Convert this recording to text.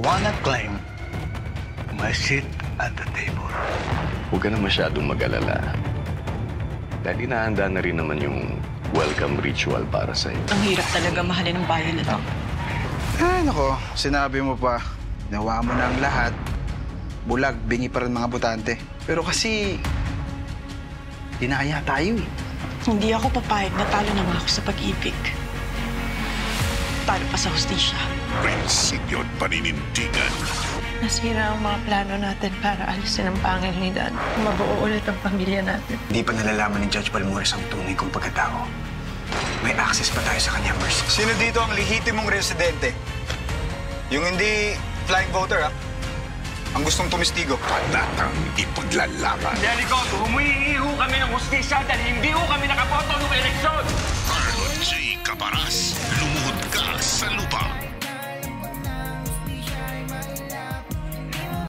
wanna claim my seat at the table. Huwag ka na masyadong mag-alala. Dahil inahanda na rin naman yung welcome ritual para sa'yo. Ang hirap talaga mahalin ng bayan na to. Ay, nako. Sinabi mo pa. Nawa mo na ang lahat. Bulag, bingi pa rin mga botante. Pero kasi, dinaya tayo eh. Hindi ako papayag na talo naman ako sa pag-ibig. Talo pa sa hustisya. Prinsipyo at paninindigan. Nasira ang mga plano natin para alisin ang pangil ni Dan. Mabuo ulit ang pamilya natin. Hindi pa nalalaman ni Judge Balmores ang tunay kong pagkatao. May access pa tayo sa kanya, Mercy. Sino dito ang lehitimong residente? Yung hindi flying voter, ha? Ang gustong tumistigo. Patatang ipaglalaban. Jericho, humihiho kami ng hustisya dahil hindi ho kami nakaboto ng eleksyon. Arnold J. Cabaras, lumuhod ka sa lupa.